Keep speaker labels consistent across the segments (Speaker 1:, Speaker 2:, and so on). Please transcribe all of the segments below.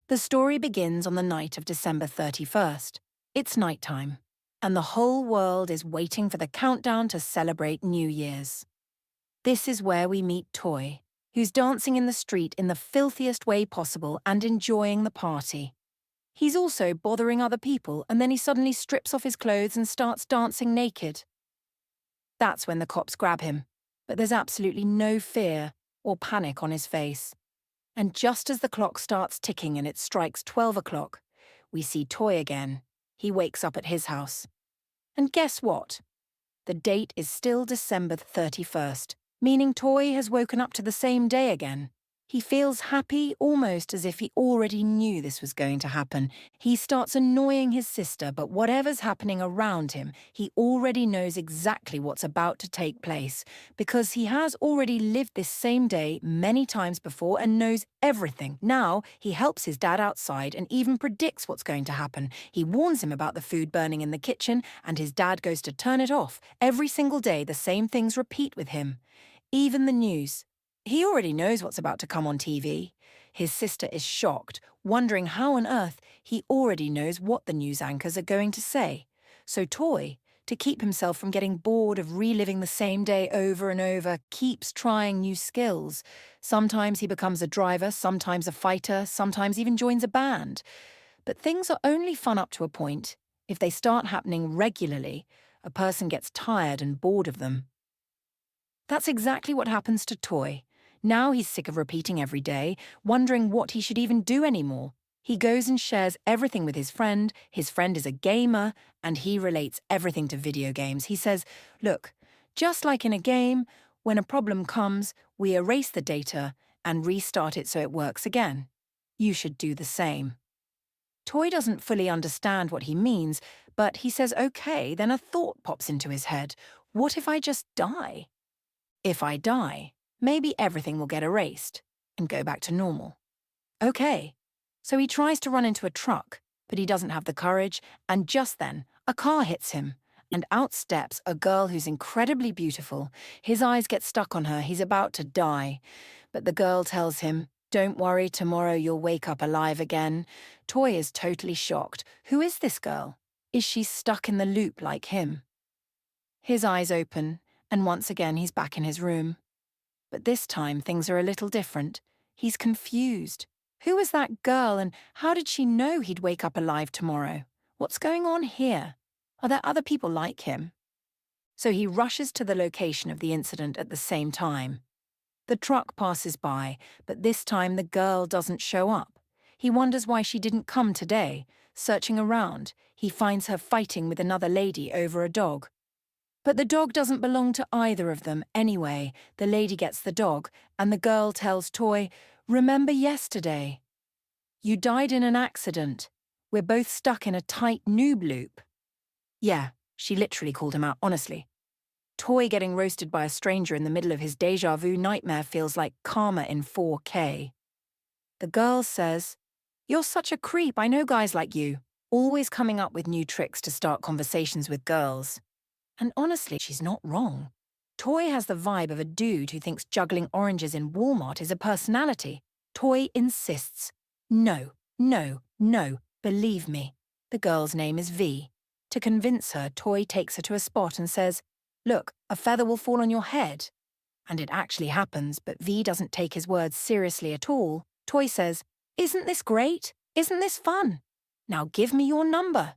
Speaker 1: The story begins on the night of December 31st. It's nighttime, and the whole world is waiting for the countdown to celebrate New Year's. This is where we meet Toy, who's dancing in the street in the filthiest way possible and enjoying the party. He's also bothering other people, and then he suddenly strips off his clothes and starts dancing naked. That's when the cops grab him, but there's absolutely no fear or panic on his face. And just as the clock starts ticking and it strikes 12 o'clock, we see Toy again. He wakes up at his house. And guess what? The date is still December 31st, meaning Toy has woken up to the same day again. He feels happy, almost as if he already knew this was going to happen. He starts annoying his sister, but whatever's happening around him, he already knows exactly what's about to take place, because he has already lived this same day many times before and knows everything. Now, he helps his dad outside and even predicts what's going to happen. He warns him about the food burning in the kitchen, and his dad goes to turn it off. Every single day, the same things repeat with him. Even the news. He already knows what's about to come on TV. His sister is shocked, wondering how on earth he already knows what the news anchors are going to say. So Toy, to keep himself from getting bored of reliving the same day over and over, keeps trying new skills. Sometimes he becomes a driver, sometimes a fighter, sometimes even joins a band. But things are only fun up to a point. If they start happening regularly, a person gets tired and bored of them. That's exactly what happens to Toy. Now he's sick of repeating every day, wondering what he should even do anymore. He goes and shares everything with his friend is a gamer, and he relates everything to video games. He says, look, just like in a game, when a problem comes, we erase the data and restart it so it works again. You should do the same. Toy doesn't fully understand what he means, but he says, okay, then a thought pops into his head. What if I just die? If I die, maybe everything will get erased and go back to normal. Okay, so he tries to run into a truck, but he doesn't have the courage, and just then, a car hits him, and out steps a girl who's incredibly beautiful. His eyes get stuck on her, he's about to die. But the girl tells him, don't worry, tomorrow you'll wake up alive again. Toy is totally shocked. Who is this girl? Is she stuck in the loop like him? His eyes open, and once again he's back in his room. But this time things are a little different. He's confused. Who was that girl, and how did she know he'd wake up alive tomorrow? What's going on here? Are there other people like him? So he rushes to the location of the incident at the same time. The truck passes by, but this time the girl doesn't show up. He wonders why she didn't come today. Searching around, he finds her fighting with another lady over a dog. But the dog doesn't belong to either of them anyway. The lady gets the dog, and the girl tells Toy, remember yesterday? You died in an accident. We're both stuck in a tight noob loop. Yeah, she literally called him out, honestly. Toy getting roasted by a stranger in the middle of his déjà vu nightmare feels like karma in 4K. The girl says, you're such a creep, I know guys like you, always coming up with new tricks to start conversations with girls. And honestly, she's not wrong. Toy has the vibe of a dude who thinks juggling oranges in Walmart is a personality. Toy insists. No, no, no, believe me. The girl's name is V. To convince her, Toy takes her to a spot and says, look, a feather will fall on your head. And it actually happens, but V doesn't take his words seriously at all. Toy says, isn't this great? Isn't this fun? Now give me your number.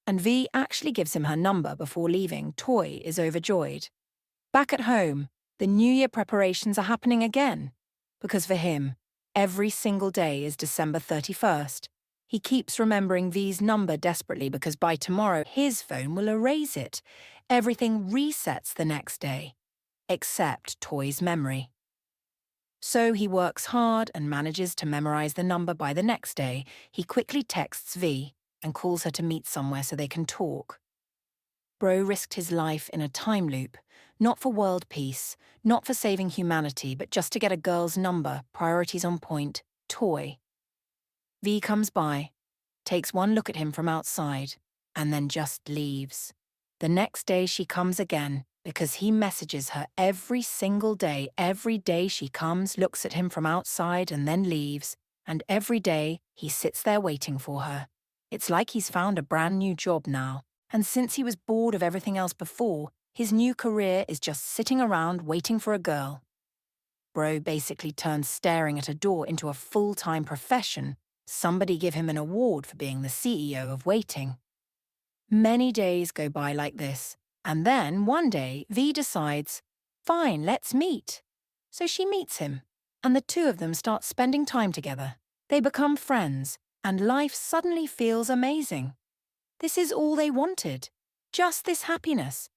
Speaker 1: And V actually gives him her number before leaving. Toy is overjoyed. Back at home, the New Year preparations are happening again. Because for him, every single day is December 31st. He keeps remembering V's number desperately because by tomorrow his phone will erase it. Everything resets the next day, except Toy's memory. So he works hard and manages to memorize the number by the next day. He quickly texts V and calls her to meet somewhere so they can talk. Bro risked his life in a time loop, not for world peace, not for saving humanity, but just to get a girl's number, priorities on point, Toy. V comes by, takes one look at him from outside, and then just leaves. The next day she comes again, because he messages her every single day. Every day she comes, looks at him from outside, and then leaves. and every day he sits there waiting for her. It's like he's found a brand new job now, and since he was bored of everything else before, his new career is just sitting around waiting for a girl. Bro basically turns staring at a door into a full-time profession. Somebody give him an award for being the CEO of waiting. Many days go by like this, and then one day V decides, fine, let's meet. So she meets him, and the two of them start spending time together. They become friends, and life suddenly feels amazing. This is all they wanted, just this happiness.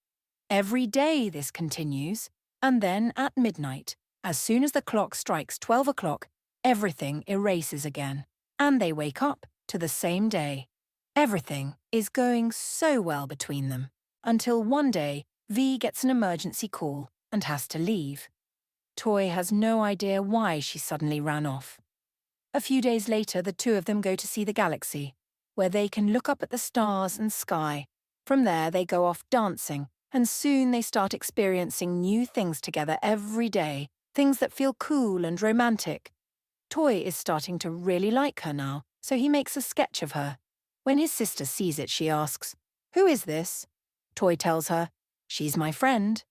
Speaker 1: Every day this continues, and then at midnight, as soon as the clock strikes 12 o'clock, everything erases again, and they wake up to the same day. Everything is going so well between them, until one day V gets an emergency call and has to leave. Toy has no idea why she suddenly ran off. A few days later, the two of them go to see the galaxy, where they can look up at the stars and sky. From there, they go off dancing, and soon they start experiencing new things together every day, things that feel cool and romantic. Toy is starting to really like her now, so he makes a sketch of her. When his sister sees it, she asks, "Who is this?" Toy tells her, "She's my friend."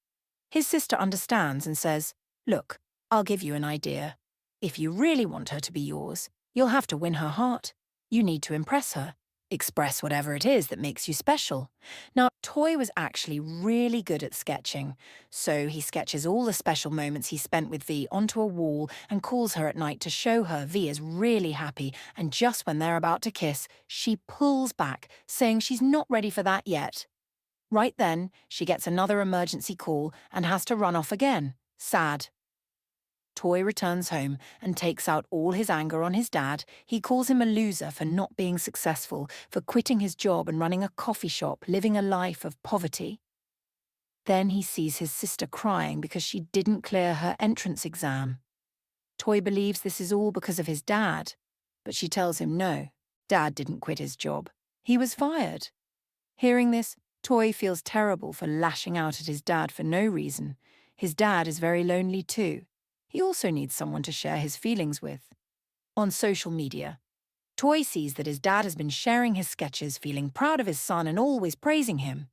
Speaker 1: His sister understands and says, "Look, I'll give you an idea. If you really want her to be yours, you'll have to win her heart. You need to impress her. Express whatever it is that makes you special." Now, Toy was actually really good at sketching, so he sketches all the special moments he spent with V onto a wall and calls her at night to show her V is really happy, and just when they're about to kiss, she pulls back, saying she's not ready for that yet. Right then, she gets another emergency call and has to run off again, sad. Toy returns home and takes out all his anger on his dad. He calls him a loser for not being successful, for quitting his job and running a coffee shop, living a life of poverty. Then he sees his sister crying because she didn't clear her entrance exam. Toy believes this is all because of his dad, but she tells him no, Dad didn't quit his job. He was fired. Hearing this, Toy feels terrible for lashing out at his dad for no reason. His dad is very lonely too. He also needs someone to share his feelings with. On social media, Toy sees that his dad has been sharing his sketches, feeling proud of his son and always praising him.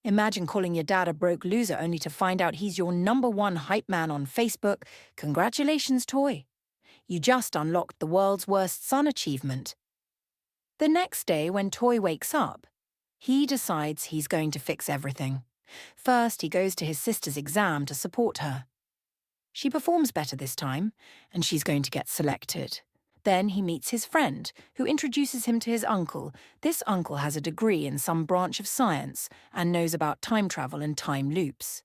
Speaker 1: Imagine calling your dad a broke loser only to find out he's your #1 hype man on Facebook. Congratulations, Toy. You just unlocked the world's worst son achievement. The next day, when Toy wakes up, he decides he's going to fix everything. First, he goes to his sister's exam to support her. She performs better this time, and she's going to get selected. Then he meets his friend, who introduces him to his uncle. This uncle has a degree in some branch of science and knows about time travel and time loops.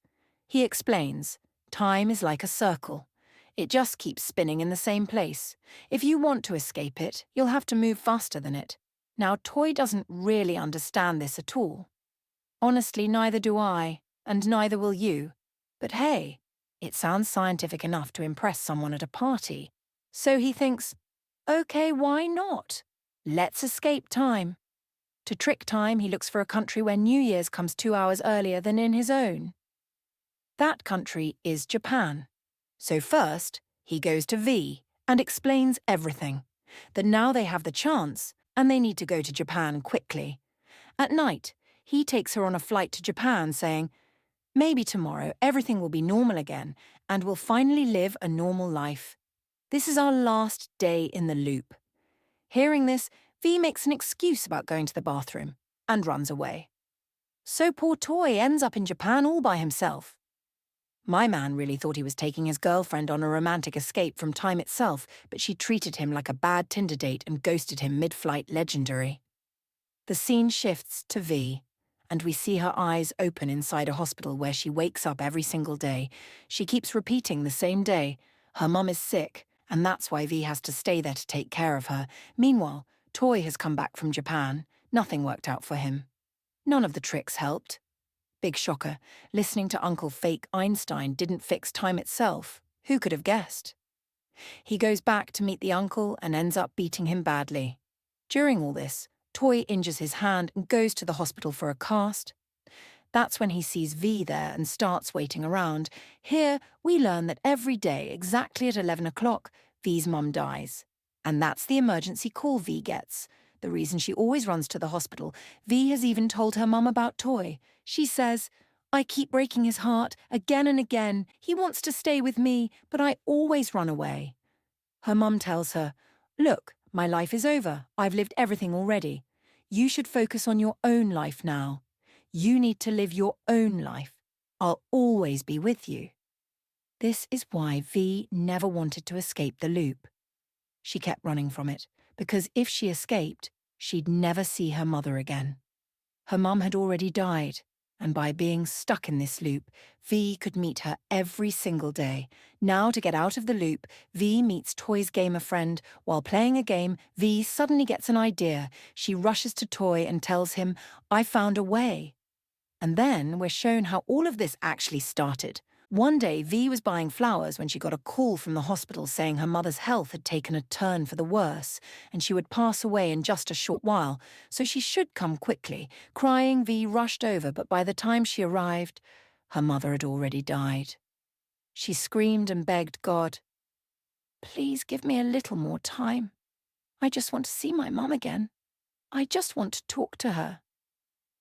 Speaker 1: He explains, time is like a circle. It just keeps spinning in the same place. If you want to escape it, you'll have to move faster than it. Now, Toy doesn't really understand this at all. Honestly, neither do I, and neither will you. But hey, it sounds scientific enough to impress someone at a party. So he thinks, okay, why not? Let's escape time. To trick time, he looks for a country where New Year's comes 2 hours earlier than in his own. That country is Japan. So first, he goes to V and explains everything. That now they have the chance, and they need to go to Japan quickly. At night, he takes her on a flight to Japan, saying, maybe tomorrow everything will be normal again, and we'll finally live a normal life. This is our last day in the loop. Hearing this, V makes an excuse about going to the bathroom and runs away. So poor Toy ends up in Japan all by himself. My man really thought he was taking his girlfriend on a romantic escape from time itself, but she treated him like a bad Tinder date and ghosted him mid-flight. Legendary. The scene shifts to V, and we see her eyes open inside a hospital where she wakes up every single day. She keeps repeating the same day. Her mum is sick, and that's why V has to stay there to take care of her. Meanwhile, Toy has come back from Japan. Nothing worked out for him. None of the tricks helped. Big shocker, listening to Uncle Fake Einstein didn't fix time itself. Who could have guessed? He goes back to meet the uncle and ends up beating him badly. During all this, Toy injures his hand and goes to the hospital for a cast. That's when he sees V there and starts waiting around. Here, we learn that every day, exactly at 11 o'clock, V's mum dies. And that's the emergency call V gets. The reason she always runs to the hospital. V has even told her mum about Toy. She says, I keep breaking his heart again and again. He wants to stay with me, but I always run away. Her mum tells her, look, my life is over. I've lived everything already. You should focus on your own life now. You need to live your own life. I'll always be with you. This is why V never wanted to escape the loop. She kept running from it, because if she escaped, she'd never see her mother again. Her mum had already died, and by being stuck in this loop, V could meet her every single day. Now, to get out of the loop, V meets Toy's gamer friend. While playing a game, V suddenly gets an idea. She rushes to Toy and tells him, I found a way. And then we're shown how all of this actually started. One day, V was buying flowers when she got a call from the hospital saying her mother's health had taken a turn for the worse, and she would pass away in just a short while, so she should come quickly. Crying, V rushed over, but by the time she arrived, her mother had already died. She screamed and begged God, please give me a little more time. I just want to see my mum again. I just want to talk to her.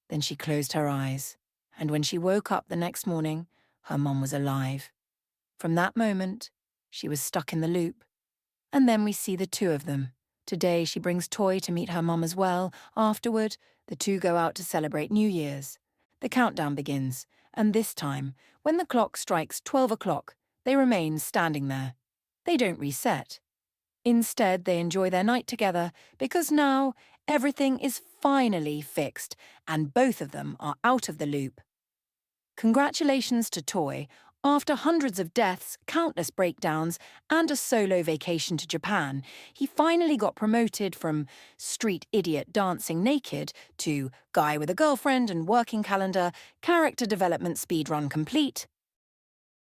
Speaker 1: Then she closed her eyes, and when she woke up the next morning, her mum was alive. From that moment, she was stuck in the loop. And then we see the two of them. Today, she brings Toy to meet her mum as well. Afterward, the two go out to celebrate New Year's. The countdown begins, and this time, when the clock strikes 12 o'clock, they remain standing there. They don't reset. Instead, they enjoy their night together because now everything is finally fixed, and both of them are out of the loop. Congratulations to Toy. After hundreds of deaths, countless breakdowns, and a solo vacation to Japan, he finally got promoted from street idiot dancing naked to guy with a girlfriend and working calendar, character development speedrun complete,